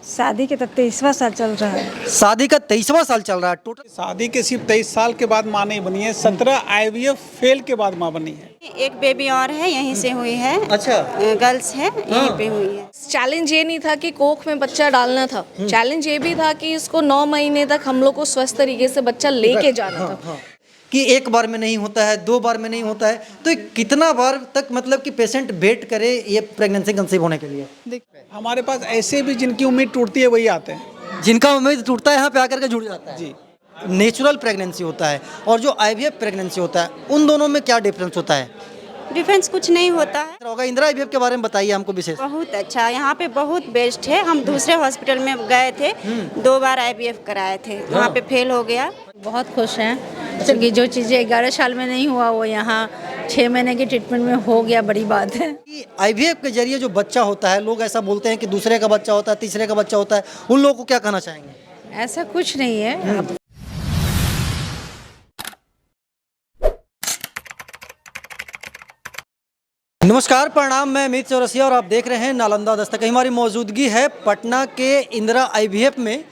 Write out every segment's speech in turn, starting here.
शादी के 23वां साल चल रहा है। शादी का 23वां साल चल रहा है टोटल। शादी के सिर्फ 23 साल के बाद माँ नहीं बनी है, 17 IVF फेल के बाद माँ बनी है। एक बेबी और है, यहीं से हुई है। अच्छा। गर्ल्स है, यहीं पे हुई है। चैलेंज ये नहीं था कि कोख में बच्चा डालना था, चैलेंज ये भी था कि इसको 9 महीने तक हम लोग को स्वस्थ तरीके से बच्चा लेके जाना था। कि एक बार में नहीं होता है, 2 बार में नहीं होता है, तो ये कितना बार तक मतलब कि पेशेंट वेट करे ये प्रेगनेंसी कंसीव होने के लिए? हमारे पास ऐसे भी जिनकी उम्मीद टूटती है वही आते हैं। जिनका उम्मीद टूटता है यहाँ पे आकर के जुड़ जाता है। जी। नेचुरल प्रेगनेंसी होता है और जो IVF प्रेगनेंसी होता है, उन दोनों में क्या डिफरेंस होता है? डिफरेंस कुछ नहीं होता है। होगा इंदिरा IVF के बारे में बताइए हमको विशेष। बहुत अच्छा, यहाँ पे बहुत बेस्ट है। हम दूसरे हॉस्पिटल में गए थे, 2 बार IVF कराए थे, वहाँ पे फेल हो गया। बहुत खुश हैं क्योंकि जो चीज़ें 11 साल में नहीं हुआ वो यहाँ 6 महीने के ट्रीटमेंट में हो गया, बड़ी बात है। कि IVF के जरिए जो बच्चा होता है, लोग ऐसा बोलते हैं कि दूसरे का बच्चा होता है, तीसरे का बच्चा होता है, उन लोगों को क्या कहना चाहेंगे? ऐसा कुछ नहीं है। नमस्कार, प्रणाम। मैं अमित चौरसिया और आप देख रहे हैं नालंदा दस्तक। हमारी मौजूदगी है पटना के इंदिरा IVF में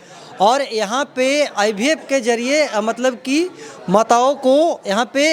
और यहाँ पे IVF के जरिए मतलब कि माताओं को यहाँ पे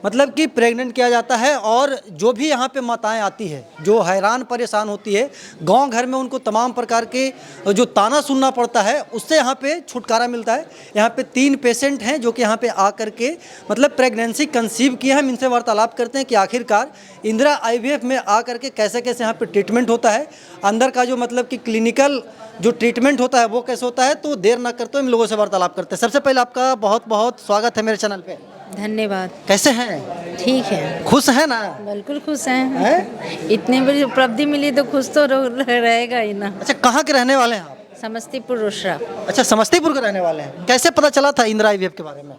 मतलब कि प्रेग्नेंट किया जाता है और जो भी यहाँ पे माताएं आती है जो हैरान परेशान होती है, गांव घर में उनको तमाम प्रकार के जो ताना सुनना पड़ता है उससे यहाँ पे छुटकारा मिलता है। यहाँ पे 3 पेशेंट हैं जो कि यहाँ पे आकर के मतलब प्रेगनेंसी कंसीव किया है। हम इनसे वार्तालाप करते हैं कि आखिरकार इंदिरा IVF में आकर के कैसे कैसे यहाँ पे ट्रीटमेंट होता है, अंदर का जो मतलब कि क्लिनिकल जो ट्रीटमेंट होता है वो कैसे होता है। तो देर ना करते हुए इन लोगों से वार्तालाप करते हैं। सबसे पहले आपका बहुत बहुत स्वागत है मेरे चैनल पे। धन्यवाद। कैसे हैं? ठीक है। खुश हैं ना? बिल्कुल खुश हैं। इतनी बड़ी उपलब्धि मिली तो खुश तो रहेगा ही ना। अच्छा, कहाँ के रहने वाले हैं आप? समस्तीपुर रोसड़ा। अच्छा, समस्तीपुर के रहने वाले हैं। कैसे पता चला था इंदिरा IVF के बारे में?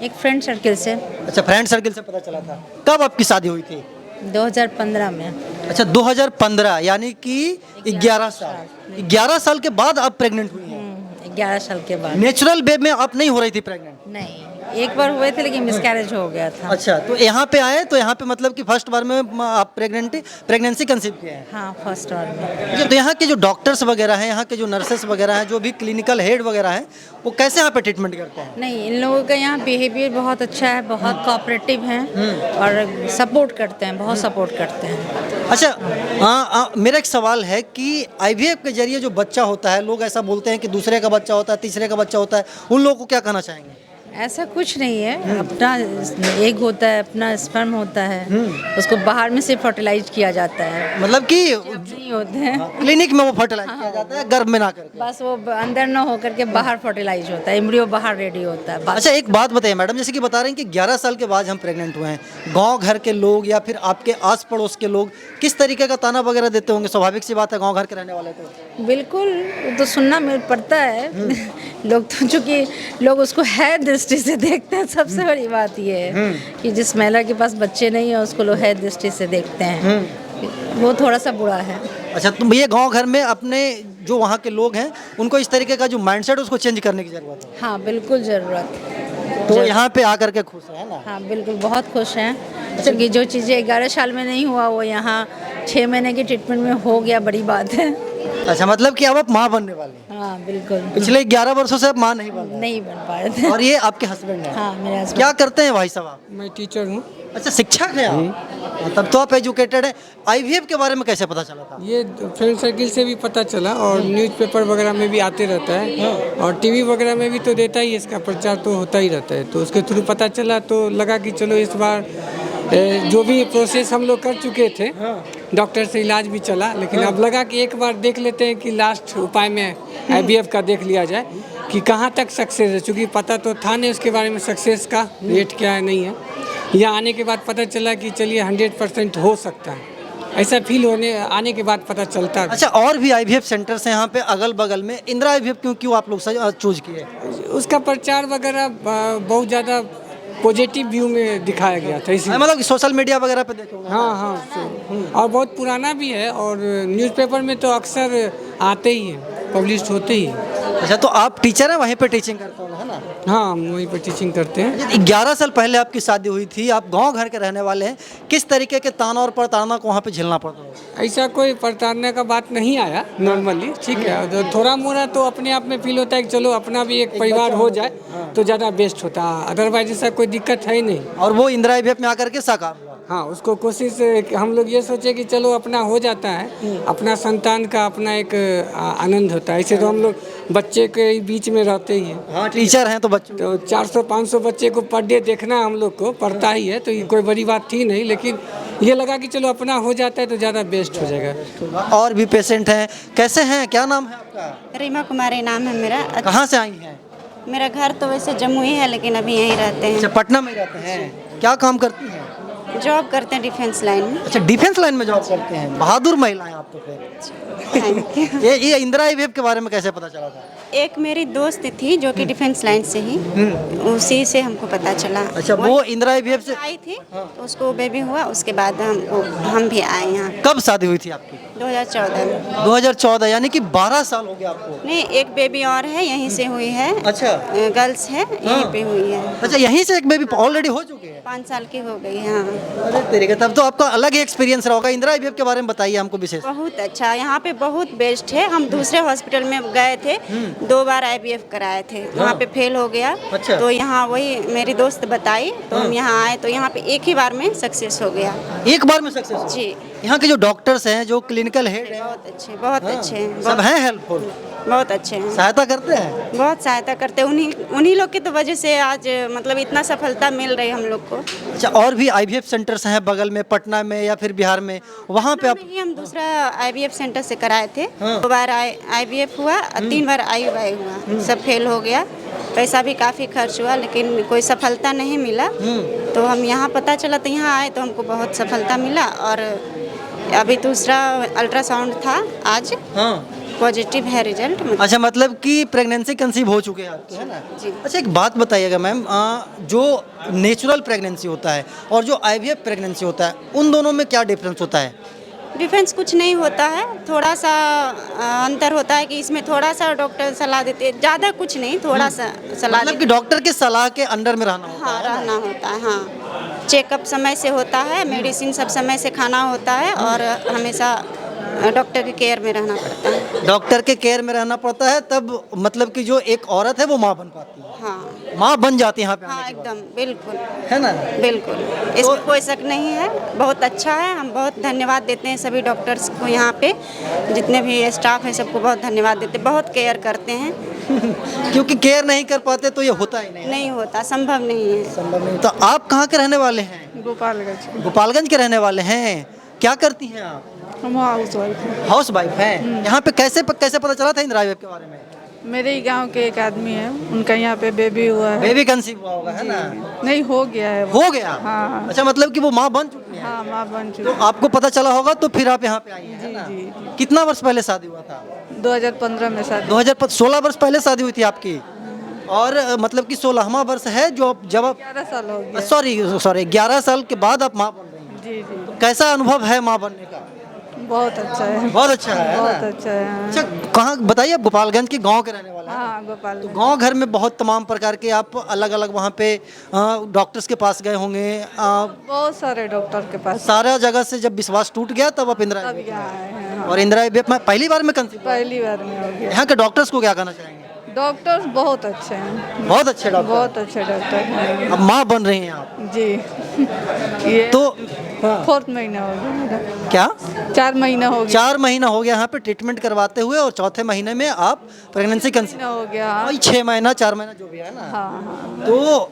एक फ्रेंड सर्किल से। अच्छा, फ्रेंड सर्किल से पता चला था। कब आपकी शादी हुई थी? 2015 में। अच्छा, 2015 यानी कि 11 साल। 11 साल के बाद आप प्रेग्नेंट हुई हैं? 11 साल के बाद। नेचुरल बेब में आप नहीं हो रही थी प्रेग्नेंट? नहीं, एक बार हुए थे लेकिन मिसकैरेज हो गया था। अच्छा, तो यहाँ पे आए तो यहाँ पे मतलब कि फर्स्ट बार में आप प्रेगनेंसी कंसीव किए हैं? हाँ, फर्स्ट बार में। अच्छा, तो यहाँ के जो डॉक्टर्स वगैरह हैं, यहाँ के जो नर्सेस वगैरह हैं, जो भी क्लिनिकल हेड वगैरह हैं, वो कैसे यहाँ पे ट्रीटमेंट करते हैं? नहीं, इन लोगों का यहाँ बिहेवियर बहुत अच्छा है, बहुत कोऑपरेटिव हैं और सपोर्ट करते हैं, बहुत सपोर्ट करते हैं। अच्छा, मेरा एक सवाल है कि IVF के जरिए जो बच्चा होता है, लोग ऐसा बोलते हैं कि दूसरे का बच्चा होता है, तीसरे का बच्चा होता है, उन लोगों को क्या कहना चाहेंगे? ऐसा कुछ नहीं है। अपना एग होता है, अपना स्पर्म होता है, उसको बाहर में से फर्टिलाइज किया जाता है। मतलब कि नहीं होते हैं क्लिनिक में वो फर्टिलाइज किया जाता है, गर्भ में ना करके। बस वो अंदर न होकर के बाहर फर्टिलाइज होता है, एम्ब्रियो बाहर रेडी होता है। अच्छा, एक बात बताइए मैडम, जैसे कि बता रहे हैं कि 11 साल के बाद हम प्रेग्नेंट हुए हैं, गांव घर के लोग या फिर आपके आस पड़ोस के लोग किस तरीके का ताना वगैरह देते होंगे? स्वाभाविक सी बात है, गांव घर के रहने वाले तो। बिल्कुल, वो तो सुनना मिल पड़ता है। लोग तो चूँकि लोग उसको है दृष्टि से देखते हैं। सबसे बड़ी बात ये है कि जिस महिला के पास बच्चे नहीं है उसको लोग है दृष्टि से देखते हैं, वो थोड़ा सा बुरा है। अच्छा, तो ये गांव घर में अपने जो वहाँ के लोग हैं उनको इस तरीके का जो माइंडसेट उसको चेंज करने की जरूरत है। हाँ, बिल्कुल ज़रूरत। तो यहाँ पे आकर के खुश है ना? हाँ, बिल्कुल बहुत खुश हैं क्योंकि जो चीज़ें 11 साल में नहीं हुआ वो यहाँ 6 महीने के ट्रीटमेंट में हो गया, बड़ी बात है। अच्छा, मतलब कि अब आप माँ बनने वाले हैं? हाँ, बिल्कुल। पिछले 11 वर्षों से आप माँ नहीं बन रहे? नहीं बन पाए थे। और ये आपके हस्बैंड हैं? हाँ, मेरे हस्बैंड। क्या करते हैं भाई साहब आप? मैं टीचर हूँ। अच्छा, शिक्षक हैं आप? तब तो आप एजुकेटेड हैं। IVF के बारे में कैसे पता चला था? ये फ्रेंड सर्किल से भी पता चला और न्यूज़पेपर वगैरह में भी आते रहता है और टीवी वगैरह में भी तो देता ही, इसका प्रचार तो होता ही रहता है, तो उसके थ्रू पता चला तो लगा कि चलो इस बार जो भी प्रोसेस हम लोग कर चुके थे, डॉक्टर से इलाज भी चला, लेकिन अब लगा कि एक बार देख लेते हैं कि लास्ट उपाय में IVF का देख लिया जाए कि कहाँ तक सक्सेस है। चूँकि पता तो था नहीं उसके बारे में, सक्सेस का रेट क्या है नहीं है। यहाँ आने के बाद पता चला कि चलिए 100% हो सकता है, ऐसा फील आने के बाद पता चलता है। अच्छा, और भी IVF सेंटर्स हैं यहाँ पे अगल बगल में, इंदिरा IVF क्यों आप लोग चूज किए? उसका प्रचार वगैरह बहुत ज़्यादा पॉजिटिव व्यू में दिखाया गया था, इसी मतलब सोशल मीडिया वगैरह पे देखे होंगे। हाँ, और बहुत पुराना भी है और न्यूज़पेपर में तो अक्सर आते ही हैं, पब्लिश होते ही हैं। अच्छा, तो आप टीचर हैं, वहीं पे टीचिंग करते हो है ना? हाँ, हम वहीं पर टीचिंग करते हैं। 11 साल पहले आपकी शादी हुई थी, आप गांव घर के रहने वाले हैं, किस तरीके के ताना और प्रताड़ना को वहाँ पे झेलना पड़ता है? ऐसा कोई प्रताड़ना का बात नहीं आया नॉर्मली, ठीक है। तो थोड़ा मोड़ा तो अपने आप में फील होता है कि चलो अपना भी एक परिवार हो जाए तो ज़्यादा बेस्ट होता है, अदरवाइज ऐसा कोई दिक्कत है ही नहीं। और वो इंदिरा आईवीएफ में आकर के साकार हुआ। हाँ, उसको कोशिश हम लोग ये सोचे कि चलो अपना हो जाता है, अपना संतान का अपना एक आनंद होता है। ऐसे तो हम लोग बच्चे के बीच में रहते ही हैं, हाँ, टीचर हैं तो बच्चों तो 400-500 बच्चे को पर डे देखना हम लोग को पड़ता ही है, तो ये कोई बड़ी बात थी नहीं, लेकिन ये लगा कि चलो अपना हो जाता है तो ज़्यादा बेस्ट हो जाएगा। और भी पेशेंट हैं, कैसे हैं, क्या नाम है आपका? रीमा कुमारी नाम है मेरा। कहाँ से आई हैं? मेरा घर तो वैसे जम्मू ही है, लेकिन अभी यहीं रहते हैं। अच्छा, पटना में रहते हैं, क्या काम करती हैं? जॉब करते हैं डिफेंस लाइन में। अच्छा, डिफेंस लाइन में जॉब करते हैं, बहादुर महिला हैं आप तो फिर। Thank you. ये इंदिरा आईवीएफ के बारे में कैसे पता चला था? एक मेरी दोस्त थी जो कि डिफेंस लाइन से ही, उसी से हमको पता चला। अच्छा, वो इंदिरा आईवीएफ से आई थी तो उसको बेबी हुआ, उसके बाद हम भी आए यहाँ। कब शादी हुई थी आपकी? 2014 में। 2014, यानी कि 12 साल हो गया आपको। नहीं, एक बेबी और है, यहीं से हुई है। अच्छा। गर्ल्स है, यहीं पे हुई है। अच्छा, यहीं से एक बेबी ऑलरेडी हो चुके हैं? 5 साल की हो गई है। हाँ, अरे तेरे के, तब तो आपका अलग ही एक्सपीरियंस रहा होगा। इंदिरा आईवीएफ के बारे में बताइए हमको विशेष। बहुत अच्छा, यहाँ पे बहुत बेस्ट है। हम दूसरे हॉस्पिटल में गए थे, 2 बार IVF कराए थे, वहाँ पे फेल हो गया। अच्छा। तो यहाँ वही मेरी दोस्त बताई, तो हम यहाँ आए, तो यहाँ पे एक ही बार में सक्सेस हो गया। एक बार में सक्सेस? जी, यहाँ के जो डॉक्टर्स हैं, जो क्लिनिकल हेड हैं, बहुत अच्छे, बहुत अच्छे हैं, सब हैं हेल्पफुल, बहुत अच्छे हैं, सहायता करते हैं। बहुत सहायता करते हैं। उन्हीं लोग की तो वजह से आज मतलब इतना सफलता मिल रही है हम लोग को। अच्छा, और भी आईवीएफ सेंटर्स हैं बगल में, पटना में या फिर बिहार में, वहाँ पे आप? नहीं, हम दूसरा IVF सेंटर से कराए थे। 2 बार IVF हुआ और 3 बार IUI हुआ, सब फेल हो गया। पैसा भी काफ़ी खर्च हुआ, लेकिन कोई सफलता नहीं मिला। तो हम यहाँ पता चला, तो यहाँ आए तो हमको बहुत सफलता मिला। और अभी दूसरा अल्ट्रासाउंड था आज, हाँ। पॉजिटिव है रिजल्ट। अच्छा, मतलब कि प्रेगनेंसी कंसीव हो चुके हैं आपके, है ना? जी। अच्छा, एक बात बताइएगा मैम, जो नेचुरल प्रेगनेंसी होता है और जो आईवीएफ प्रेगनेंसी होता है, उन दोनों में क्या डिफरेंस होता है? डिफरेंस कुछ नहीं होता है, थोड़ा सा अंतर होता है कि इसमें थोड़ा सा डॉक्टर सलाह देते हैं, ज़्यादा कुछ नहीं, थोड़ा सा सलाह मतलब कि डॉक्टर के सलाह के अंडर में रहना होता हाँ, है ना? रहना होता है। हाँ, चेकअप समय से होता है, मेडिसिन सब समय से खाना होता है, और हमेशा डॉक्टर के केयर में रहना पड़ता है। डॉक्टर के केयर में रहना पड़ता है, तब मतलब कि जो एक औरत है वो माँ बन पाती है, हाँ, माँ बन जाती है यहाँ पे हाँ, आने के बाद, एकदम बिल्कुल, है ना? बिल्कुल, इसमें कोई शक नहीं है। बहुत अच्छा है, हम बहुत धन्यवाद देते हैं सभी डॉक्टर्स को, यहाँ पे जितने भी स्टाफ है सबको बहुत धन्यवाद देते हैं, बहुत केयर करते हैं। क्योंकि केयर नहीं कर पाते तो ये होता ही नहीं, नहीं होता, संभव नहीं है। संभव नहीं। तो आप कहाँ के रहने वाले हैं? गोपालगंज। गोपालगंज के रहने वाले हैं। क्या करती हैं आप? हम हाउस वाइफ हैं। हाउस वाइफ हैं। यहाँ पे कैसे पता चला था इंदिरा आईवीएफ के बारे में? मेरे ही गांव के एक आदमी है, उनका यहाँ पे बेबी हुआ है। बेबी कंसीव हुआ होगा, है ना? नहीं, हो गया है वो। हो गया? हाँ। अच्छा, मतलब कि वो माँ बन चुकी है। हाँ, माँ बन तो चुकी। आपको पता चला होगा तो फिर आप यहाँ पे आई हैं, है ना? जी। कितना वर्ष पहले शादी हुआ था? 2015 में शादी। 2016 वर्ष पहले शादी हुई थी आपकी, और मतलब कि 16वां वर्ष है जो जब आप 11 साल हो गया। सॉरी 11 साल के बाद आप माँ बन रही हैं। जी जी, तो कैसा अनुभव है माँ बनने का? बहुत अच्छा है। बहुत अच्छा है ना? बहुत अच्छा है। अच्छा, कहाँ बताइए, आप गोपालगंज के गांव के रहने वाले हैं? हाँ, गोपाल। तो गांव घर में बहुत तमाम प्रकार के आप अलग अलग वहाँ पे डॉक्टर्स के पास गए होंगे, बहुत सारे डॉक्टर के पास सारा जगह से जब विश्वास टूट गया तब आप इंदिरा सब आईवीएफ यहाँ आए हैं। हाँ, और इंदिरा आईवीएफ में पहली बार में कंसीव? पहली बार में हो गया। यहाँ के डॉक्टर्स को क्या कहना चाहेंगे? डॉक्टर बहुत अच्छे हैं, बहुत अच्छे डॉक्टर, बहुत अच्छे डॉक्टर हैं। अब माँ बन रही हैं आप जी। ये तो 4th महीना हो गया मेरा। क्या 4 महीना हो गया। 4 महीना हो गया यहाँ पे ट्रीटमेंट करवाते हुए, और चौथे महीने में आप प्रेगनेंसी कंसीव? महीना हो गया। हाँ, वही 6 महीना 4 महीना जो भी है ना। हाँ, हाँ। तो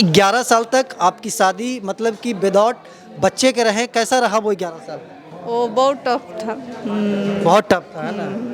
11 साल तक आपकी शादी मतलब कि विदाउट बच्चे के रहे, कैसा रहा वो 11 साल? वो बहुत टफ था। बहुत टफ था, है ना?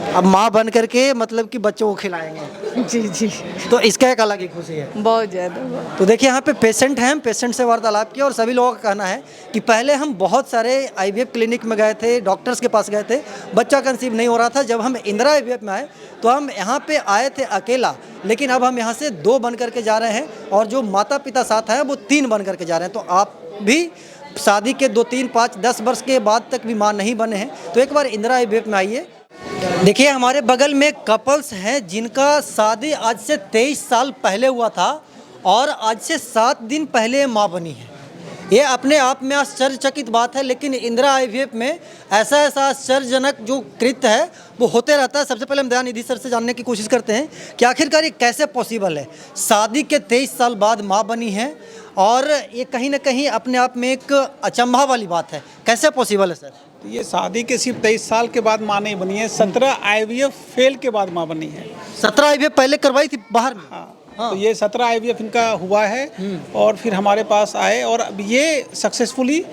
अब माँ बन करके मतलब कि बच्चों को खिलाएंगे, जी जी, तो इसका एक अलग ही खुशी है। बहुत ज़्यादा। तो देखिए, यहाँ पे पेशेंट हैं, पेशेंट से वार्तालाप किया, और सभी लोगों का कहना है कि पहले हम बहुत सारे आईवीएफ क्लिनिक में गए थे, डॉक्टर्स के पास गए थे, बच्चा कंसीव नहीं हो रहा था। जब हम इंदिरा आईवीएफ में आए तो हम यहाँ पे आए थे अकेला, लेकिन अब हम यहाँ से 2 बन करके जा रहे हैं, और जो माता पिता साथ हैं वो 3 बन करके जा रहे हैं। तो आप भी शादी के 2, 3, 5, 10 वर्ष के बाद तक भी माँ नहीं बने हैं तो एक बार इंदिरा आईवीएफ में आइए। देखिए हमारे बगल में कपल्स हैं जिनका शादी आज से 23 साल पहले हुआ था और आज से 7 दिन पहले माँ बनी है। ये अपने आप में आश्चर्यचकित बात है, लेकिन इंदिरा आईवीएफ में ऐसा आश्चर्यजनक जो कृत्य है वो होते रहता है। सबसे पहले हम दयानिधि सर से जानने की कोशिश करते हैं कि आखिरकार ये कैसे पॉसिबल है। शादी के 23 साल बाद माँ बनी है और ये कहीं ना कहीं अपने आप में एक अचंभा वाली बात है। कैसे पॉसिबल है सर? ये शादी के सिर्फ 23 साल के बाद माँ नहीं बनी है, 17 आईवीएफ फेल के बाद माँ बनी है। 17 आईवीएफ पहले करवाई थी बाहर में। हाँ, तो ये 17 आईवीएफ इनका हुआ है और फिर हमारे पास आए और अब ये सक्सेसफुली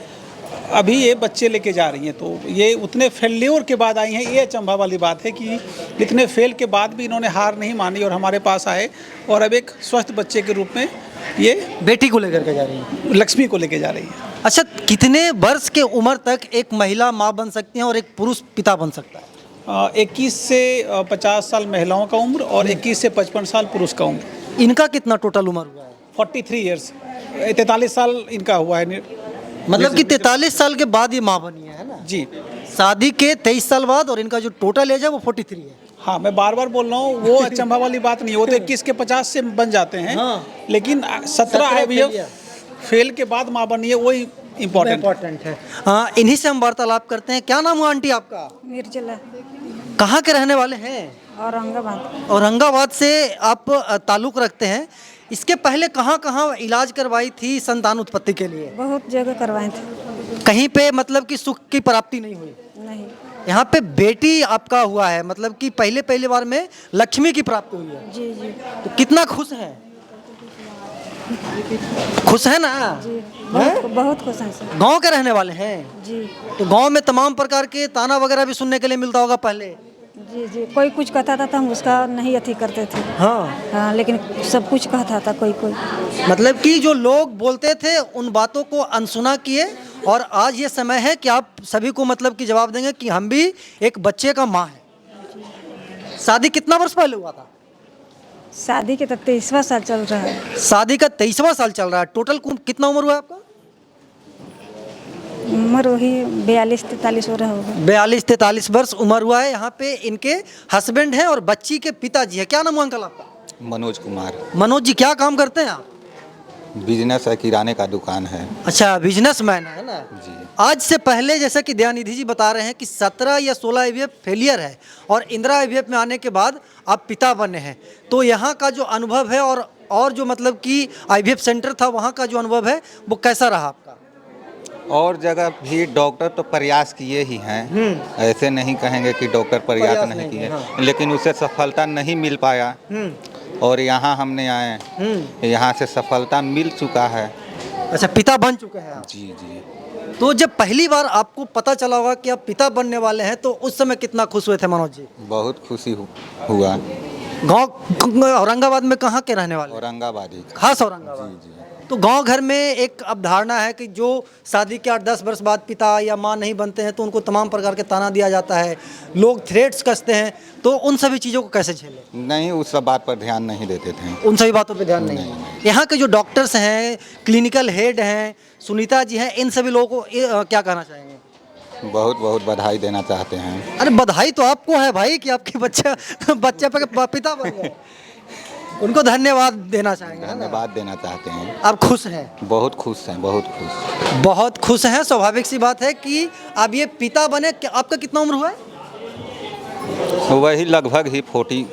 अभी ये बच्चे लेके जा रही हैं। तो ये उतने फेल्योर के बाद आई हैं, ये अचंभा वाली बात है कि इतने फेल के बाद भी इन्होंने हार नहीं मानी और हमारे पास आए और अब एक स्वस्थ बच्चे के रूप में ये बेटी को लेकर के जा रही है, लक्ष्मी को लेके जा रही है। अच्छा, कितने वर्ष के उम्र तक एक महिला माँ बन सकती है और एक पुरुष पिता बन सकता है? 21 से 50 साल महिलाओं का उम्र और 21 से 55 साल पुरुष का उम्र। इनका कितना टोटल उम्र हुआ है? 43 ईयर्स, 43 साल इनका हुआ है। मतलब कि 43 साल के बाद ये माँ बनी है ना जी। शादी के 23 साल बाद, और इनका जो टोटल एज है वो 43 है। हाँ, मैं बार बार बोल रहा हूँ, वो अचंभा वाली बात नहीं, वो तो 21 के 50 से बन जाते हैं। हाँ। लेकिन 17 आईवीएफ फेल के बाद माँ बनी है, वही इम्पोर्टेंट है। हाँ, इन्हीं से हम वार्तालाप करते हैं। क्या नाम हुआ आंटी आपका? निर्जला, कहाँ के रहने वाले हैं? औरंगाबाद। औरंगाबाद से आप ताल्लुक़ रखते हैं। इसके पहले कहाँ कहाँ इलाज करवाई थी संतान उत्पत्ति के लिए? बहुत जगह करवाए थे, कहीं पे मतलब कि सुख की प्राप्ति नहीं हुई? नहीं। यहाँ पे बेटी आपका हुआ है, मतलब कि पहले बार में लक्ष्मी की प्राप्ति हुई है। जी जी तो कितना खुश है? खुश है ना? जी, बहुत खुश हैं सर। गांव के रहने वाले हैं जी तो गांव में तमाम प्रकार के ताना वगैरह भी सुनने के लिए मिलता होगा पहले। जी जी, कोई कुछ कहता था तो हम उसका नहीं अथी करते थे। हाँ, हाँ, लेकिन सब कुछ कहता था कोई। मतलब कि जो लोग बोलते थे उन बातों को अनसुना किए और आज ये समय है कि आप सभी को मतलब कि जवाब देंगे कि हम भी एक बच्चे का माँ है। शादी कितना वर्ष पहले हुआ था? शादी के तब 23वां साल चल रहा है। शादी का 23वां साल चल रहा है। टोटल कितना उम्र हुआ है आपका? उम्र वही 42-43 हो रहा होगा। 42-43 वर्ष उम्र हुआ है। यहाँ पे इनके हस्बैंड हैं और बच्ची के पिताजी है। क्या नाम हुआ अंकल आपका? मनोज कुमार। मनोज जी, क्या काम करते हैं आप? बिजनेस है, किराने का दुकान है। अच्छा, बिजनेसमैन है ना जी। आज से पहले जैसा कि दयानिधि जी बता रहे हैं कि 17 या 16 आईवीएफ फेलियर है और इंदिरा आईवीएफ में आने के बाद आप पिता बने हैं, तो यहाँ का जो अनुभव है और जो मतलब कि आईवीएफ सेंटर था वहाँ का जो अनुभव है वो कैसा रहा आपका? और जगह भी डॉक्टर तो प्रयास किए ही हैं, ऐसे नहीं कहेंगे कि डॉक्टर प्रयास नहीं किए, लेकिन उसे सफलता नहीं मिल पाया। और यहाँ हमने आए, यहाँ से सफलता मिल चुका है। अच्छा, पिता बन चुके हैं आप? जी जी। तो जब पहली बार आपको पता चला होगा कि आप पिता बनने वाले हैं तो उस समय कितना खुश हुए थे मनोज जी? बहुत खुशी हुआ। गांव औरंगाबाद में कहाँ के रहने वाले? औरंगाबादी। खास औरंगाबाद। जी जी। तो गांव घर में एक अवधारणा है कि जो शादी के 8-10 वर्ष बाद पिता या माँ नहीं बनते हैं तो उनको तमाम प्रकार के ताना दिया जाता है, लोग थ्रेट्स कसते हैं, तो उन सभी चीज़ों को कैसे झेलें? नहीं, उस सब बात पर ध्यान नहीं देते थे। उन सभी बातों पे ध्यान नहीं। यहाँ के जो डॉक्टर्स हैं, क्लिनिकल हेड हैं, सुनीता जी हैं, इन सभी लोगों को क्या कहना चाहेंगे? बहुत बहुत बधाई देना चाहते हैं। अरे बधाई तो आपको है भाई कि आपके बच्चे पे पिता बन गए। उनको धन्यवाद देना चाहेंगे। धन्यवाद देना चाहते हैं। आप खुश हैं? बहुत खुश हैं, बहुत खुश। बहुत खुश हैं। स्वाभाविक सी बात है कि अब ये पिता बने। आपका कितना उम्र हुआ है? वही लगभग ही 43,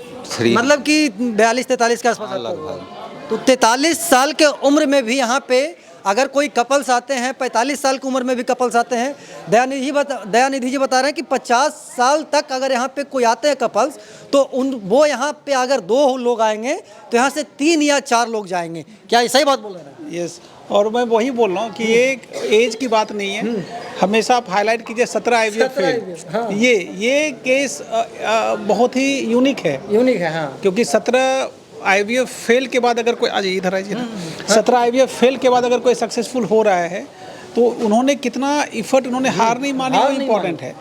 मतलब कि 42-43 के आसपास। हाँ, लगभग। तो 43 साल के उम्र में भी यहाँ पे अगर कोई कपल्स आते हैं, 45 साल की उम्र में भी कपल्स आते हैं, दयानिधि जी बता रहे हैं कि 50 साल तक अगर यहाँ पे कोई आते हैं कपल्स तो वो यहाँ पे अगर 2 लोग आएंगे तो यहाँ से 3 या 4 लोग जाएंगे। क्या सही बात बोल रहे हैं? यस, और मैं वही बोल रहा हूँ कि ये एज की बात नहीं है। हमेशा आप हाईलाइट कीजिए 17 आईवीएफ फेल। हाँ। ये केस बहुत ही यूनिक है। हाँ। क्योंकि 17 आईवीएफ फेल के बाद अगर कोई आज इधर आइए ना, 17 आईवीएफ फेल के बाद अगर कोई सक्सेसफुल हो रहा है तो उन्होंने कितना इफर्ट, उन्होंने हार नहीं मानी, वो इम्पोर्टेंट है।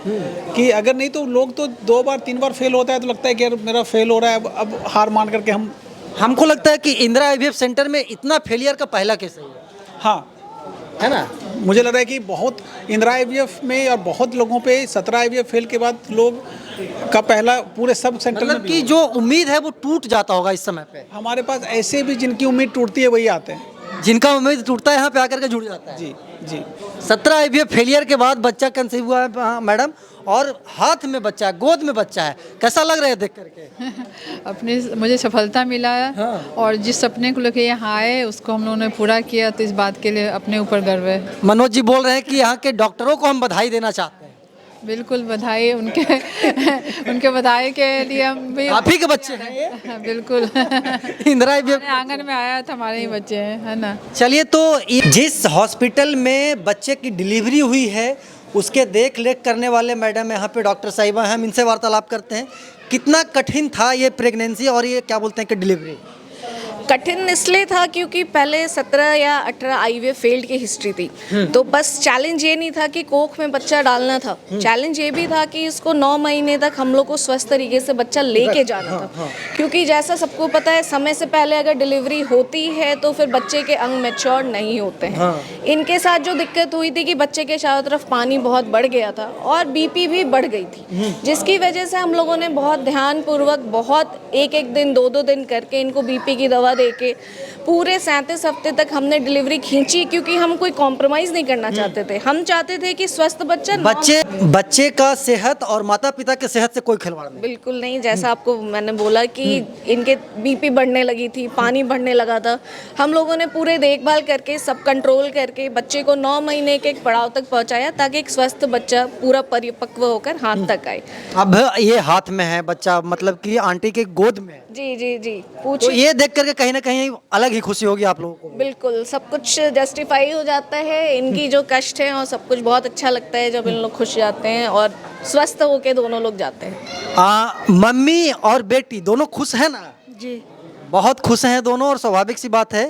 कि अगर नहीं तो लोग तो 2 बार 3 बार फेल होता है तो लगता है कि यार मेरा फेल हो रहा है, अब हार मान करके हमको लगता है कि इंदिरा आईवीएफ सेंटर में इतना फेलियर का पहला केस है। हाँ, है ना? मुझे लग रहा है कि बहुत इंदिरा आईवीएफ में और बहुत लोगों पे 17 आईवीएफ फेल के बाद लोग का पहला पूरे सब सेंटर में मतलब कि जो उम्मीद है वो टूट जाता होगा इस समय पे। हमारे पास ऐसे भी जिनकी उम्मीद टूटती है वही आते हैं। जिनका उम्मीद टूटता है यहाँ पे आकर के जुड़ जाता है। जी जी 17 आईवीएफ फेलियर के बाद बच्चा कंसीव हुआ है हाँ, मैडम, और हाथ में बच्चा है, गोद में बच्चा है, कैसा लग रहा है देख करके? अपने मुझे सफलता मिला है हाँ। और जिस सपने को लेके यहाँ आए उसको हम लोगों ने पूरा किया, तो इस बात के लिए अपने ऊपर गर्व है। मनोज जी बोल रहे हैं कि यहाँ के डॉक्टरों को हम बधाई देना चाहते हैं। बिल्कुल बधाई उनके उनके बधाई के लिए हम भी। आप ही के बच्चे हैं ये? बिल्कुल इंदिरा आईवीएफ हमारे आंगन में आया था, हमारे ही बच्चे हैं, है ना। चलिए, तो जिस हॉस्पिटल में बच्चे की डिलीवरी हुई है उसके देख रेख करने वाले मैडम यहाँ पे डॉक्टर साहिबा हैं, हम इनसे वार्तालाप करते हैं। कितना कठिन था ये प्रेगनेंसी और ये क्या बोलते हैं कि डिलीवरी? कठिन इसलिए था क्योंकि पहले 17 या 18 आईवीएफ फेल्ड की हिस्ट्री थी। तो बस चैलेंज ये नहीं था कि कोख में बच्चा डालना था, चैलेंज ये भी था कि इसको 9 महीने तक हम लोग को स्वस्थ तरीके से बच्चा लेके जाना था। क्योंकि जैसा सबको पता है, समय से पहले अगर डिलीवरी होती है तो फिर बच्चे के अंग मैच्योर नहीं होते हैं। इनके साथ जो दिक्कत हुई थी कि बच्चे के चारों तरफ पानी बहुत बढ़ गया था और बीपी भी बढ़ गई थी, जिसकी वजह से हम लोगों ने बहुत ध्यानपूर्वक, बहुत एक दिन 2 दिन करके इनको बीपी की दवा देके पूरे 37 हफ्ते तक हमने डिलीवरी खींची, क्योंकि हम कोई कॉम्प्रोमाइज़ नहीं करना चाहते थे। हम चाहते थे कि स्वस्थ बच्चे का सेहत और माता पिता के सेहत से कोई खिलवाड़ नहीं। बिल्कुल नहीं। जैसा आपको मैंने बोला कि इनके बीपी बढ़ने लगी थी, पानी बढ़ने लगा था, हम लोगों ने पूरे देखभाल करके, सब कंट्रोल करके बच्चे को 9 महीने के एक पड़ाव तक पहुंचाया, ताकि एक स्वस्थ बच्चा पूरा परिपक्व होकर हाथ तक आए। अब ये हाथ में है बच्चा, मतलब कि आंटी के गोद में है। जी जी जी, तो पूछिए। ये देख करके कहीं ना कहीं अलग ही खुशी होगी आप लोगों को। बिल्कुल, सब कुछ जस्टिफाई हो जाता है। इनकी जो कष्ट है और सब कुछ बहुत अच्छा लगता है जब इन लोग खुश जाते हैं और स्वस्थ होके दोनों लोग जाते हैं। मम्मी और बेटी दोनों खुश है ना? जी बहुत खुश हैं दोनों, और स्वाभाविक सी बात है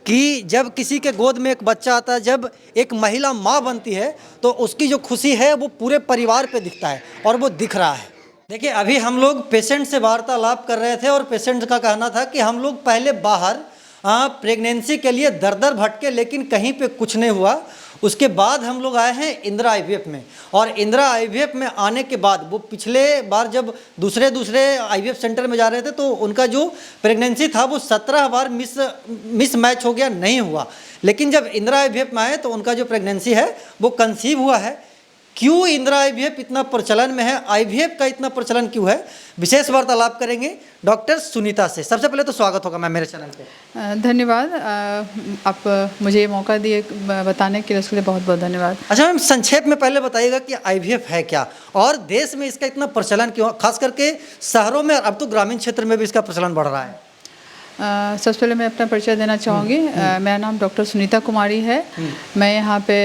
कि जब किसी के गोद में एक बच्चा आता है, जब एक महिला माँ बनती है, तो उसकी जो खुशी है वो पूरे परिवार पे दिखता है, और वो दिख रहा है। देखिए, अभी हम लोग पेशेंट से वार्तालाप कर रहे थे और पेशेंट का कहना था कि हम लोग पहले बाहर प्रेगनेंसी के लिए दर भटके, लेकिन कहीं पे कुछ नहीं हुआ। उसके बाद हम लोग आए हैं इंदिरा आईवीएफ में, और इंदिरा आईवीएफ में आने के बाद वो पिछले बार जब दूसरे आईवीएफ सेंटर में जा रहे थे तो उनका जो प्रेगनेंसी था वो 17 बार मिस मैच हो गया, नहीं हुआ। लेकिन जब इंदिरा आईवीएफ में आए तो उनका जो प्रेगनेंसी है वो कंसीव हुआ है। क्यों इंदिरा आईवीएफ इतना प्रचलन में है, आईवीएफ का इतना प्रचलन क्यों है, विशेष वार्तालाप करेंगे डॉक्टर सुनीता से। सबसे पहले तो स्वागत होगा मैम मेरे चैनल पे। धन्यवाद, आप मुझे ये मौका दिए बताने के लिए, उसके लिए बहुत बहुत धन्यवाद। अच्छा मैम, संक्षेप में पहले बताइएगा कि आईवीएफ है क्या और देश में इसका इतना प्रचलन क्यों, खास करके शहरों में, अब तो ग्रामीण क्षेत्र में भी इसका प्रचलन बढ़ रहा है। सबसे पहले मैं अपना परिचय देना चाहूँगी। मेरा नाम डॉक्टर सुनीता कुमारी है। मैं यहाँ पे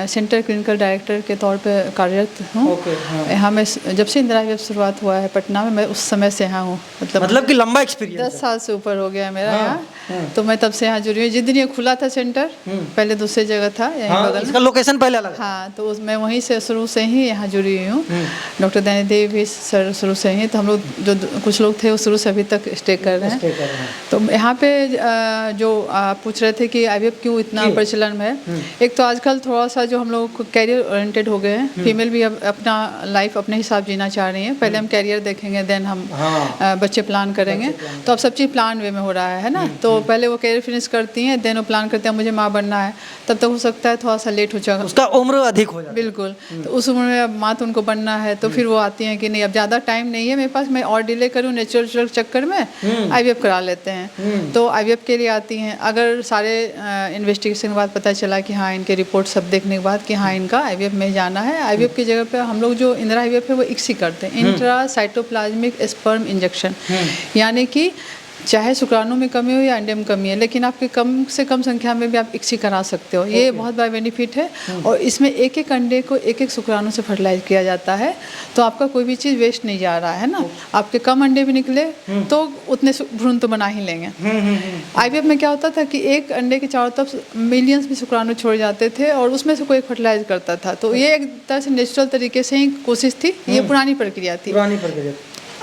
सेंटर क्लिनिकल डायरेक्टर के तौर पे कार्यरत हूँ। यहाँ में जब से इंदिरा आईवीएफ शुरुआत हुआ है पटना में, मैं उस समय से यहाँ हूँ। मतलब कि लंबा एक्सपीरियंस 10 साल से ऊपर हो गया है मेरा यहाँ। तो मैं तब से यहाँ जुड़ी हूँ। जिस दिन ये खुला था सेंटर, पहले दूसरी जगह था यहीं बगल में। इसका लोकेशन पहले अलग। हाँ, तो मैं वहीं से शुरू से ही यहाँ जुड़ी हुई हूँ। डॉक्टर दैनी देवी भी सर शुरू से ही, तो हम लोग जो कुछ लोग थे वो शुरू से अभी तक स्टे कर रहे हैं। तो यहाँ पे जो पूछ रहे थे कि आईवीएफ क्यों इतना प्रचलन में है, एक तो आजकल थोड़ा सा जो हम लोग कैरियर ओरिएंटेड हो गए हैं। फीमेल भी अब अपना लाइफ अपने हिसाब जीना चाह रही हैं। पहले हम कैरियर देखेंगे, देन हम बच्चे प्लान करेंगे। तो अब सब चीज़ प्लान वे में हो रहा है ना। तो पहले वो कैरियर फिनिश करती हैं, देन वो प्लान करते हैं मुझे माँ बनना है, तब तक हो सकता है थोड़ा सा लेट हो जाएगा, उसका उम्र अधिक हो जाए। बिल्कुल। तो उस उम्र में अब माँ तो उनको बनना है, तो फिर वो आती हैं कि नहीं अब ज़्यादा टाइम नहीं है मेरे पास, मैं और डिले करूँ नेचुरल चक्कर में आईवीएफ करा लेते हैं। तो आईवीएफ के लिए आती हैं। अगर सारे इन्वेस्टिगेशन के बाद पता चला कि हाँ इनके रिपोर्ट सब देखने के बाद कि हाँ इनका आईवीएफ में जाना है, आईवीएफ की जगह पे हम लोग जो इंदिरा आईवीएफ है वो इक्सी करते हैं, इंट्रासाइटोप्लाज्मिक स्पर्म इंजेक्शन। यानी कि चाहे शुक्राणु में कमी हो या अंडे में कमी है, लेकिन आपके कम से कम संख्या में भी आप इक्सी करा सकते हो। ये बहुत बड़ा बेनिफिट है। और इसमें एक एक अंडे को एक एक शुक्राणु से फर्टिलाइज किया जाता है, तो आपका कोई भी चीज़ वेस्ट नहीं जा रहा है ना। आपके कम अंडे भी निकले तो उतने भ्रूण तो बना ही लेंगे। आईवीएफ में क्या होता था कि एक अंडे के चारों तरफ मिलियंस में शुक्राणु छोड़ जाते थे और उसमें से कोई फर्टिलाइज करता था। तो ये एक तरह से नेचुरल तरीके से ही कोशिश थी, ये पुरानी प्रक्रिया थी।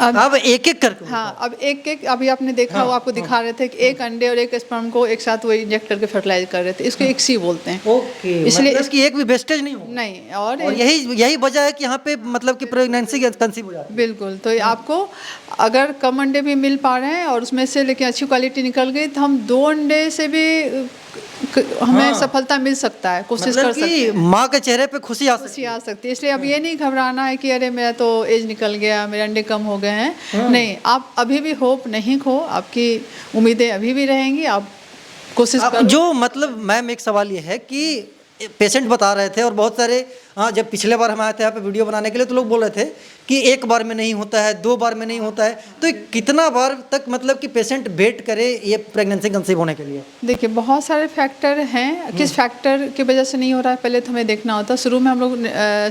अब एक एक करके हाँ, अब एक अभी आपने देखा वो आपको दिखा रहे थे कि एक अंडे और एक स्पर्म को एक साथ वो इंजेक्ट करके फर्टिलाइज कर रहे थे, इसको एक सी बोलते हैं। ओके, इसलिए मतलब इसकी एक भी वेस्टेज नहीं हो। नहीं, और यही वजह है कि यहाँ पे मतलब कि प्रेगनेंसी कंसीव हो जाती है। बिल्कुल, तो आपको अगर कम अंडे भी मिल पा रहे हैं और उसमें से लेकिन अच्छी क्वालिटी निकल गई तो हम 2 अंडे से भी हमें सफलता मिल सकता है, कोशिश कर सकते हैं, माँ के चेहरे पे खुशी आ सकती खुशी आ सकती है। इसलिए अब ये नहीं घबराना है कि अरे मेरा तो एज निकल गया, मेरे अंडे कम हो गए हैं। नहीं, आप अभी भी होप नहीं खो, आपकी उम्मीदें अभी भी रहेंगी, आप कोशिश करो। जो मतलब मैम एक सवाल ये है कि पेशेंट बता रहे थे और बहुत सारे, हाँ, जब पिछले बार हम आए थे यहाँ पे वीडियो बनाने के लिए तो लोग बोल रहे थे कि एक बार में नहीं होता है, 2 बार में नहीं होता है, तो कितना बार तक मतलब कि पेशेंट वेट करे ये प्रेगनेंसी कंसीव होने के लिए? देखिए, बहुत सारे फैक्टर हैं, किस फैक्टर की वजह से नहीं हो रहा है पहले तो हमें देखना होता है। शुरू में हम लोग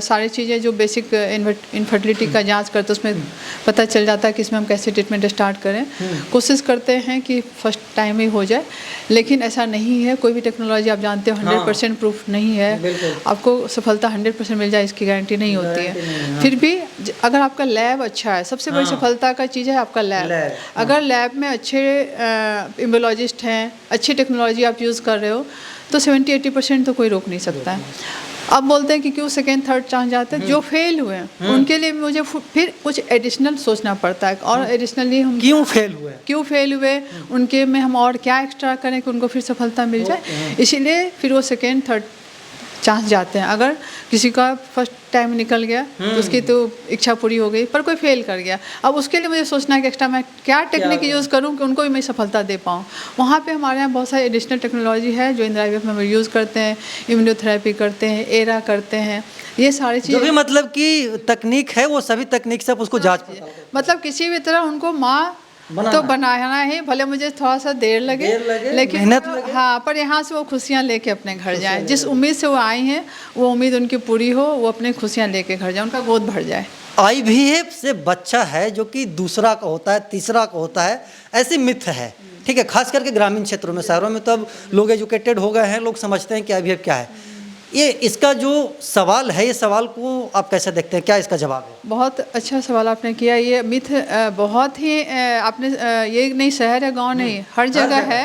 सारी चीज़ें जो बेसिक इनफर्टिलिटी का जांच करते हैं उसमें पता चल जाता है कि इसमें हम कैसे ट्रीटमेंट स्टार्ट करें। कोशिश करते हैं कि फर्स्ट टाइम ही हो जाए, लेकिन ऐसा नहीं है। कोई भी टेक्नोलॉजी आप जानते हो 100% प्रूफ नहीं है, आपको सफलता 100% मिल जाए इसकी गारंटी नहीं होती है। फिर भी अगर आपका लैब अच्छा है, सबसे बड़ी सफलता का चीज़ है आपका लैब। अगर लैब में अच्छे एम्ब्रियोलॉजिस्ट हैं, अच्छी टेक्नोलॉजी आप यूज़ कर रहे हो तो 70-80% तो कोई रोक नहीं सकता है। अब बोलते हैं कि क्यों सेकेंड थर्ड चांस जाते हैं, जो फेल हुए हैं उनके लिए मुझे फिर कुछ एडिशनल सोचना पड़ता है, और एडिशनली हम क्यों फेल हुए उनके में हम और क्या एक्स्ट्रा करें कि उनको फिर सफलता मिल जाए। इसीलिए फिर वो सेकेंड थर्ड चांस जाते हैं। अगर किसी का फर्स्ट टाइम निकल गया तो उसकी तो इच्छा पूरी हो गई, पर कोई फेल कर गया, अब उसके लिए मुझे सोचना है कि एक्स्ट्रा मैं क्या टेक्निक यूज़ करूं कि उनको भी मैं सफलता दे पाऊं। वहाँ पे हमारे यहाँ बहुत सारी एडिशनल टेक्नोलॉजी है जो इंदिरा IVF में हम यूज़ करते हैं, इम्यूनोथेरेपी करते हैं, एरा करते हैं, ये सारी चीज़ें जो भी मतलब कि तकनीक है वो सभी तकनीक से आप उसको जांच, मतलब किसी भी तरह उनको माँ तो बनाना है, भले मुझे थोड़ा सा देर लगे लेकिन मेहनत लगे। हाँ, पर यहाँ से वो खुशियाँ लेके अपने घर जाएं। जिस उम्मीद से वो आई हैं वो उम्मीद उनकी पूरी हो, वो अपनी खुशियाँ लेके घर जाए, उनका गोद भर जाए। IVF से बच्चा है जो कि दूसरा का होता है, तीसरा का होता है, ऐसी मिथ है, ठीक है, खास करके ग्रामीण क्षेत्रों में। शहरों में तो अब लोग एजुकेटेड हो गए हैं, लोग समझते हैं कि IVF क्या है। ये इसका जो सवाल है, ये सवाल को आप कैसे देखते हैं, क्या इसका जवाब है? बहुत अच्छा सवाल आपने किया। ये मिथ बहुत ही आपने ये नहीं, शहर है गांव नहीं, हर जगह है।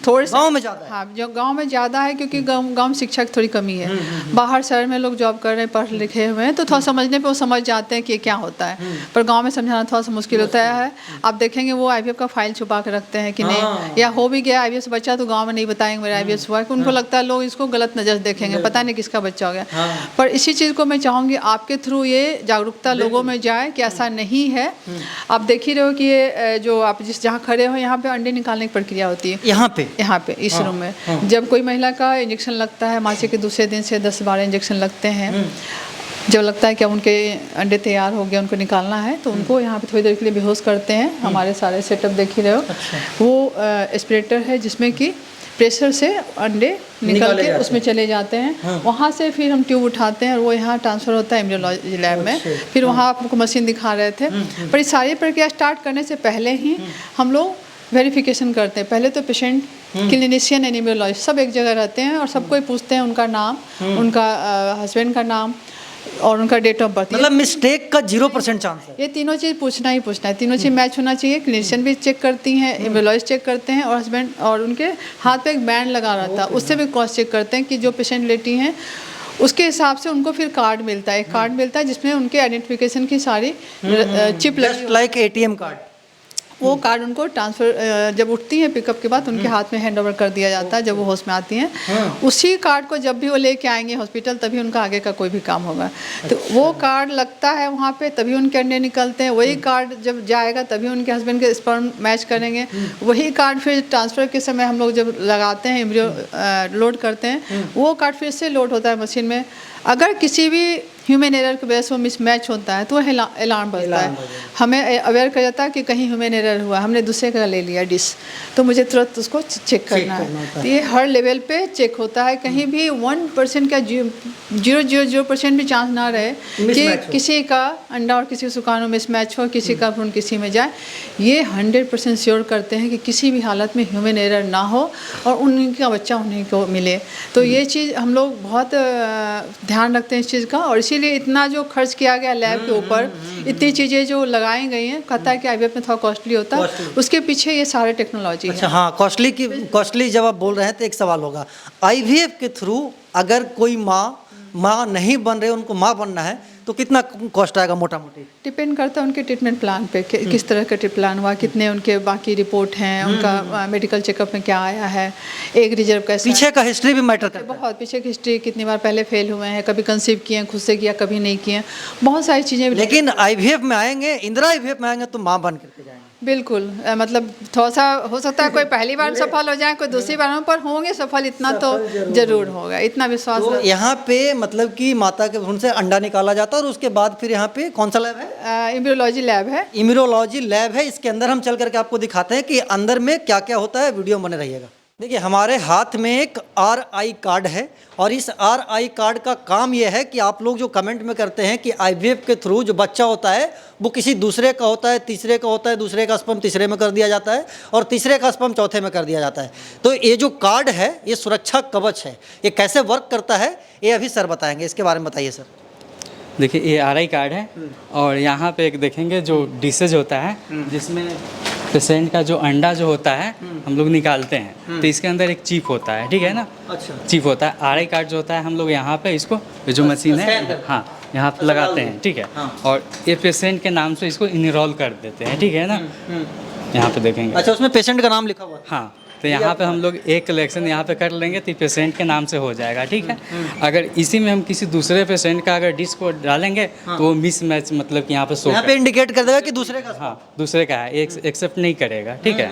थोड़े गांव में ज़्यादा है। हाँ, जो गांव में ज़्यादा है क्योंकि गांव में शिक्षा की थोड़ी कमी है। बाहर शहर में लोग जॉब कर रहे हैं, पढ़ लिखे हुए हैं, तो थोड़ा समझने पे वो समझ जाते हैं कि ये क्या होता है, पर गांव में समझाना थोड़ा सा मुश्किल होता है। आप देखेंगे वो IVF का फाइल छुपा के रखते हैं कि नहीं, या हो भी गया IVF से बच्चा तो गाँव में नहीं बताएंगे मेरा IVF हुआ है, कि उनको लगता है लोग इसको गलत नज़र देखेंगे, पता नहीं किसका बच्चा हो गया। पर इसी चीज़ को मैं चाहूँगी आपके थ्रू ये जागरूकता लोगों में जाए कि ऐसा नहीं है। आप देख ही रहे हो कि ये जो आप जहाँ खड़े हो यहाँ पे अंडे निकालने की प्रक्रिया होती है, यहाँ पे इस रूम में। जब कोई महिला का इंजेक्शन लगता है, मासिक के दूसरे दिन से 10-12 इंजेक्शन लगते हैं, जब लगता है कि अब उनके अंडे तैयार हो गया, उनको निकालना है, तो उनको यहाँ पे थोड़ी देर के लिए बेहोश करते हैं। हमारे सारे सेटअप देख ही रहे हो। वो एस्पिरेटर है जिसमें कि प्रेशर से अंडे निकल के उसमें चले जाते हैं। वहाँ से फिर हम ट्यूब उठाते हैं और वो यहाँ ट्रांसफ़र होता है एम्ब्रियोलॉजी लैब में। फिर वहाँ आपको मशीन दिखा रहे थे, पर ये सारी प्रक्रिया स्टार्ट करने से पहले ही हम लोग वेरिफिकेशन करते हैं। पहले तो पेशेंट, क्लिनिशियन, एम्ब्रियोलॉजिस्ट सब एक जगह रहते हैं और सबको ही पूछते हैं उनका नाम, उनका हस्बैंड का नाम और उनका डेट ऑफ बर्थ। मतलब मिस्टेक का 0% चांस है। ये तीनों चीज़ पूछना ही पूछना है, तीनों चीज़ मैच होना चाहिए। क्लिनिशियन भी चेक करती हैं, एम्ब्रियोलॉजिस्ट चेक करते हैं, और हस्बैंड, और उनके हाथ पे एक बैंड लगा रहता है, उससे भी क्रॉस चेक करते हैं कि जो पेशेंट लेटी हैं उसके हिसाब से उनको फिर कार्ड मिलता है, एक कार्ड मिलता है जिसमें उनके आइडेंटिफिकेशन की सारी चिप लगी, लाइक ATM कार्ड। वो कार्ड उनको ट्रांसफ़र जब उठती हैं पिकअप के बाद उनके हाथ में हैंड ओवर कर दिया जाता है जब वो होश में आती हैं। उसी कार्ड को जब भी वो लेके आएंगे हॉस्पिटल तभी उनका आगे का कोई भी काम होगा। तो वो कार्ड लगता है वहाँ पे, तभी उनके अंडे निकलते हैं। वही कार्ड जब जाएगा तभी उनके हस्बैंड के स्पर्म मैच करेंगे। वही कार्ड फिर ट्रांसफ़र के समय हम लोग जब लगाते हैं, एम्ब्रियो लोड करते हैं, वो कार्ड फिर से लोड होता है मशीन में। अगर किसी भी ह्यूमन एरर की वजह से वो मिसमैच होता है तो वो अलार्म बजता है, हमें अवेयर कर जाता है कि कहीं ह्यूमन एरर हुआ, हमने दूसरे का ले लिया डिश, तो मुझे तुरंत उसको चेक करना है। तो ये हर लेवल पे चेक होता है, कहीं भी 1% का 0.000% भी चांस ना रहे कि किसी का अंडा और किसी सुकान में मिसमैच हो, किसी का भ्रूण किसी में जाए। ये 100% श्योर करते हैं कि किसी भी हालत में ह्यूमन एरर ना हो और उनका बच्चा उन्हीं को मिले। तो ये चीज़ हम लोग बहुत ध्यान रखते हैं इस चीज़ का, और इसीलिए इसीलिए इतना जो खर्च किया गया लैब के ऊपर, इतनी चीज़ें जो लगाई गई हैं, कहता है कि आईवीएफ में थोड़ा कॉस्टली होता है, उसके पीछे ये सारे टेक्नोलॉजी है। अच्छा हाँ, कॉस्टली जब आप बोल रहे हैं तो एक सवाल होगा, आईवीएफ के थ्रू अगर कोई माँ नहीं बन रहे, उनको माँ बनना है तो कितना कॉस्ट आएगा मोटा मोटी? डिपेंड करता है उनके ट्रीटमेंट प्लान पे, किस तरह का प्लान हुआ, कितने उनके बाकी रिपोर्ट हैं, उनका मेडिकल चेकअप में क्या आया है, एक रिजर्व कैसा है। पीछे का हिस्ट्री भी मैटर करता है। बहुत पीछे की हिस्ट्री, कितनी बार पहले फेल हुए हैं, कभी कंसीव किए हैं, खुद से किया, कभी नहीं किए, बहुत सारी चीज़ें। लेकिन आईवीएफ में आएंगे, इंदिरा आईवीएफ में आएंगे तो माँ बन करके जाएंगे। बिल्कुल, मतलब थोड़ा सा हो सकता है कोई पहली बार सफल हो जाए, कोई दूसरी बार, पर होंगे सफल, इतना तो जरूर होगा, इतना विश्वास। तो यहाँ पे मतलब कि माता के भ्रूण से अंडा निकाला जाता है और उसके बाद फिर यहाँ पे कौन सा लैब है? इम्यूरोलॉजी लैब है। इम्यूरोलॉजी लैब है। इसके अंदर हम चल करके आपको दिखाते हैं कि अंदर में क्या क्या होता है। वीडियो बने रहिएगा। देखिए, हमारे हाथ में एक RI कार्ड है और इस RI कार्ड का काम यह है कि आप लोग जो कमेंट में करते हैं कि आईवीएफ के थ्रू जो बच्चा होता है वो किसी दूसरे का होता है, तीसरे का होता है, दूसरे का स्पर्म तीसरे में कर दिया जाता है और तीसरे का स्पर्म चौथे में कर दिया जाता है। तो ये जो कार्ड है ये सुरक्षा कवच है। ये कैसे वर्क करता है ये अभी सर बताएंगे, इसके बारे में बताइए सर। देखिए, ये RI कार्ड है और यहाँ पे एक देखेंगे जो डिसेज होता है जिसमें पेशेंट का जो अंडा जो होता है हम लोग निकालते हैं, तो इसके अंदर एक चिप होता है, ठीक है ना। अच्छा। चिप होता है। RI कार्ड जो होता है हम लोग यहाँ पे इसको, ये जो मशीन है, हाँ, यहाँ पे लगाते हैं, ठीक है। और ये पेशेंट के नाम से इसको इनरोल कर देते हैं, ठीक है ना। यहाँ पे देखेंगे। अच्छा, उसमें पेशेंट का नाम लिखा हुआ है। हाँ, तो यहाँ पे हम लोग एक कलेक्शन यहाँ पे कर लेंगे तो पेशेंट के नाम से हो जाएगा, ठीक है। अगर इसी में हम किसी दूसरे पेशेंट का अगर डिस्क को डालेंगे तो वो मिस मैच मतलब कि यहाँ पे शो यहाँ पे इंडिकेट कर देगा कि दूसरे का। हाँ, दूसरे का है, एक्सेप्ट नहीं करेगा, ठीक है।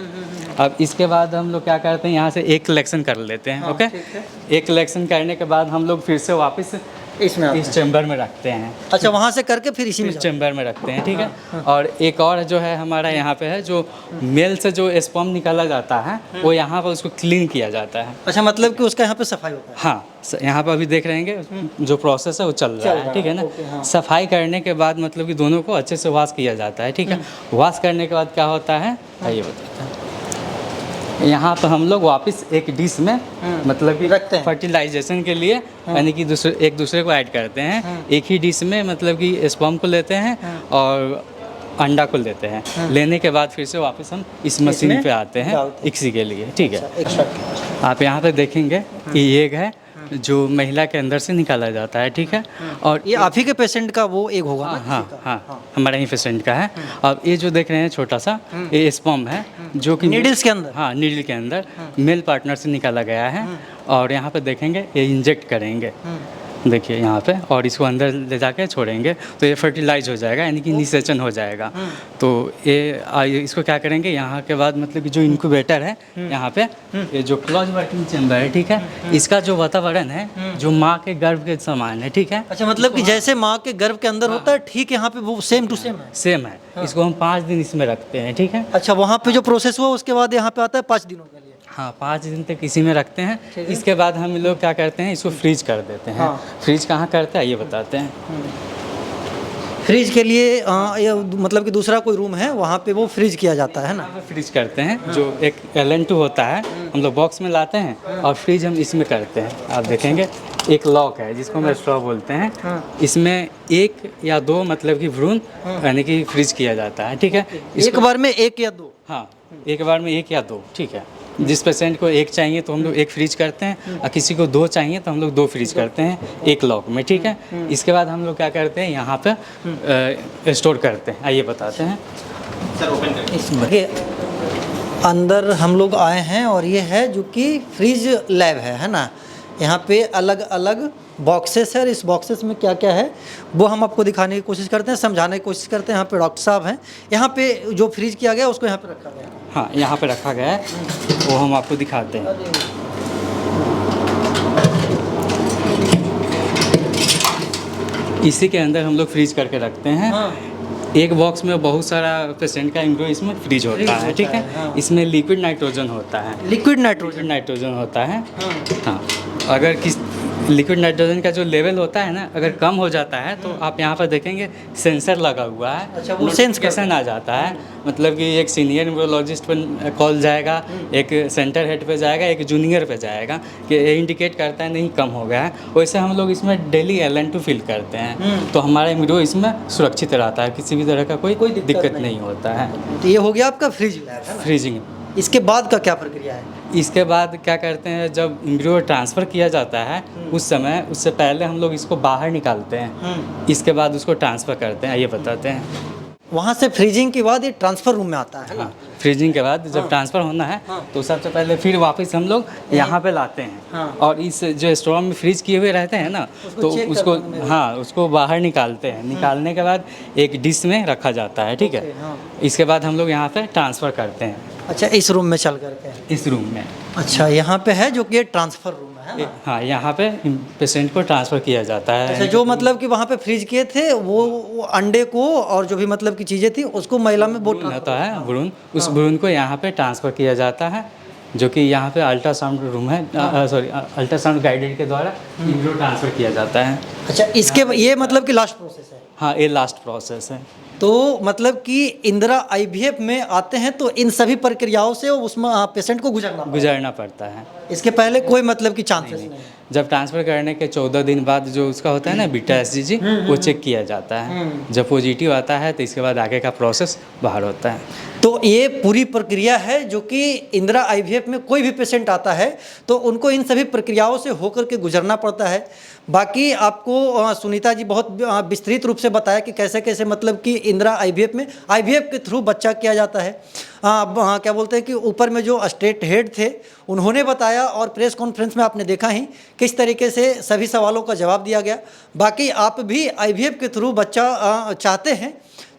अब इसके बाद हम लोग क्या करते हैं, यहाँ से एक कलेक्शन कर लेते हैं, ओके। एक कलेक्शन करने के बाद हम लोग फिर से वापस इसमें इस चैम्बर में रखते हैं। अच्छा, वहाँ से करके फिर इसी में इस चैम्बर में रखते हैं, ठीक है। और एक और जो है हमारा यहाँ पे है, जो मेल से जो स्पर्म निकाला जाता है वो यहाँ पर उसको क्लीन किया जाता है। अच्छा, मतलब कि उसका यहाँ पे सफाई होता है। हाँ, यहाँ पर अभी देख रहे हैं जो प्रोसेस है वो चल रहा है, ठीक है ना। सफाई करने के बाद मतलब कि दोनों को अच्छे से वॉश किया जाता है, ठीक है। वॉश करने के बाद क्या होता है ये बताते हैं। यहाँ पर हम लोग वापस एक डिश में मतलब कि रखते हैं फर्टिलाइजेशन के लिए, यानी कि एक दूसरे को ऐड करते हैं। एक ही डिश में मतलब कि स्पर्म को लेते हैं और अंडा को लेते हैं। लेने के बाद फिर से वापस हम इस मशीन पे आते हैं इक्सी के लिए, ठीक है। आप यहाँ पे देखेंगे कि एग है जो महिला के अंदर से निकाला जाता है, ठीक है। और ये आप ही के पेशेंट का वो एक होगा ना? हाँ, हमारा ही पेशेंट का है। अब ये जो देख रहे हैं छोटा सा, ये स्पर्म है जो कि नीडल्स के अंदर, हाँ, नीडल के अंदर मेल पार्टनर से निकाला गया है। और यहाँ पे देखेंगे ये इंजेक्ट करेंगे, देखिए यहाँ पे, और इसको अंदर ले जाके छोड़ेंगे तो ये फर्टिलाइज हो जाएगा, यानी कि निषेचन हो जाएगा। तो ये इसको क्या करेंगे, यहाँ के बाद मतलब कि जो इनक्यूबेटर है यहाँ पे, ये जो क्लोज वर्किंग चैम्बर है, ठीक है, इसका जो वातावरण है जो माँ के गर्भ के समान है, ठीक है। अच्छा, मतलब कि जैसे माँ के गर्भ के अंदर होता है, ठीक यहाँ पे वो सेम टू सेम है। इसको हम 5 दिन इसमें रखते हैं, ठीक है। अच्छा, वहाँ पे जो प्रोसेस हुआ उसके बाद यहाँ पे आता है 5 दिनों के लिए। हाँ, 5 दिन तक इसी में रखते हैं। इसके बाद हम लोग क्या करते हैं, इसको फ्रीज कर देते हैं। फ्रीज कहाँ करते हैं ये बताते हैं। फ्रीज के लिए ये मतलब कि दूसरा कोई रूम है वहाँ पे वो फ्रीज किया जाता है ना? फ्रीज करते हैं, जो एक LN2 होता है हम लोग बॉक्स में लाते हैं और फ्रीज हम इसमें करते हैं। आप देखेंगे एक लॉक है जिसको हम स्ट्रॉ बोलते हैं। इसमें 1 या 2 मतलब कि भ्रूण यानी कि फ्रीज किया जाता है, ठीक है। एक बार में 1 या 2? हाँ, एक बार में 1 या 2, ठीक है। जिस पेशेंट को 1 चाहिए तो हम लोग 1 फ्रीज करते हैं और किसी को 2 चाहिए तो हम लोग 2 फ्रीज करते हैं एक लॉक में, ठीक है। इसके बाद हम लोग क्या करते हैं, यहाँ पे स्टोर करते हैं। आइए बताते हैं सर, ओपन करके। अंदर हम लोग आए हैं और ये है जो कि फ्रीज लैब है ना। यहाँ पे अलग अलग बॉक्सेस है और इस बॉक्सेस में क्या क्या है वो हम आपको दिखाने की कोशिश करते हैं, समझाने की कोशिश करते हैं। यहाँ पे डॉक्टर साहब हैं, यहाँ पे जो फ्रीज किया गया उसको यहाँ पे रखा गया है। हाँ, यहाँ पे रखा गया है, वो हम आपको दिखाते हैं। इसी के अंदर हम लोग फ्रीज करके रखते हैं। एक बॉक्स में बहुत सारा पेशेंट का एम्ब्रियो इसमें फ्रीज होता है, ठीक है। इसमें लिक्विड नाइट्रोजन होता है, लिक्विड नाइट्रोजन होता है। हाँ, अगर लिक्विड नाइट्रोजन का जो लेवल होता है ना, अगर कम हो जाता है तो आप यहाँ पर देखेंगे सेंसर लगा हुआ है। अच्छा, वो सेंस करता नोटिफिकेशन आ जाता है, मतलब कि एक सीनियर न्यूरोलॉजिस्ट पर कॉल जाएगा, एक सेंटर हेड पे जाएगा, एक जूनियर पे जाएगा कि ये इंडिकेट करता है नहीं कम हो गया है। वैसे हम लोग इसमें डेली LN2 फिल करते हैं, तो हमारा एम्ब्रियो इसमें सुरक्षित रहता है, किसी भी तरह का कोई दिक्कत नहीं होता है। तो ये हो गया आपका फ्रिज लैब है ना? फ्रीजिंग। इसके बाद का क्या प्रक्रिया है? इसके बाद क्या करते हैं, जब एम्ब्रियो ट्रांसफ़र किया जाता है उस समय, उससे पहले हम लोग इसको बाहर निकालते हैं, इसके बाद उसको ट्रांसफ़र करते हैं, ये बताते हैं। वहाँ से फ्रीजिंग के बाद ये ट्रांसफर रूम में आता है ना? हाँ, फ्रीजिंग के बाद जब ट्रांसफ़र होना है तो सबसे पहले फिर वापस हम लोग यहाँ पे लाते हैं, और इस जो स्टोर में फ्रीज किए हुए रहते हैं ना, तो चेक उसको करने में उसको बाहर निकालते हैं। निकालने के बाद एक डिश में रखा जाता है, ठीक है। इसके बाद हम लोग यहाँ पे ट्रांसफ़र करते हैं अच्छा, इस रूम में चल करके। इस रूम में। अच्छा, यहाँ पे है जो कि ये ट्रांसफर रूम है ना? हाँ, यहाँ पे पेशेंट को ट्रांसफ़र किया जाता है। अच्छा, जो मतलब कि वहाँ पे फ्रीज किए थे वो अंडे को और जो भी मतलब की चीज़ें थी उसको महिला में वो भ्रूण होता है, भ्रूण, उस भ्रूण को यहाँ पे ट्रांसफ़र किया जाता है, जो कि यहाँ पे अल्ट्रासाउंड रूम है, सॉरी अल्ट्रासाउंड गाइडेड के द्वारा एम्ब्रियो ट्रांसफ़र किया जाता है। अच्छा, इसके ये मतलब कि लास्ट प्रोसेस है। हाँ, ये लास्ट प्रोसेस है। तो मतलब कि इंदिरा IVF में आते हैं तो इन सभी प्रक्रियाओं से उसमें पेशेंट को गुजरना पड़ता है। इसके पहले कोई मतलब की चांसेस नहीं। जब ट्रांसफ़र करने के 14 दिन बाद जो उसका होता है ना बीटा SGG, वो चेक किया जाता है। जब पॉजिटिव आता है तो इसके बाद आगे का प्रोसेस बाहर होता है। तो ये पूरी प्रक्रिया है जो कि इंदिरा IVF में कोई भी पेशेंट आता है तो उनको इन सभी प्रक्रियाओं से होकर के गुजरना पड़ता है। बाकी आपको सुनीता जी बहुत विस्तृत रूप से बताया कि कैसे कैसे मतलब कि इंदिरा IVF में IVF के थ्रू बच्चा किया जाता है। क्या बोलते हैं कि ऊपर में जो स्टेट हेड थे उन्होंने बताया, और प्रेस कॉन्फ्रेंस में आपने देखा ही किस तरीके से सभी सवालों का जवाब दिया गया। बाकी आप भी IVF के थ्रू बच्चा चाहते हैं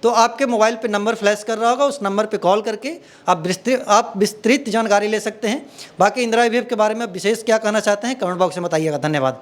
तो आपके मोबाइल पे नंबर फ्लैश कर रहा होगा, उस नंबर पे कॉल करके आप विस्तृत जानकारी ले सकते हैं। बाकी इंदिरा IVF के बारे में विशेष क्या कहना चाहते हैं कमेंट बॉक्स में बताइएगा। धन्यवाद।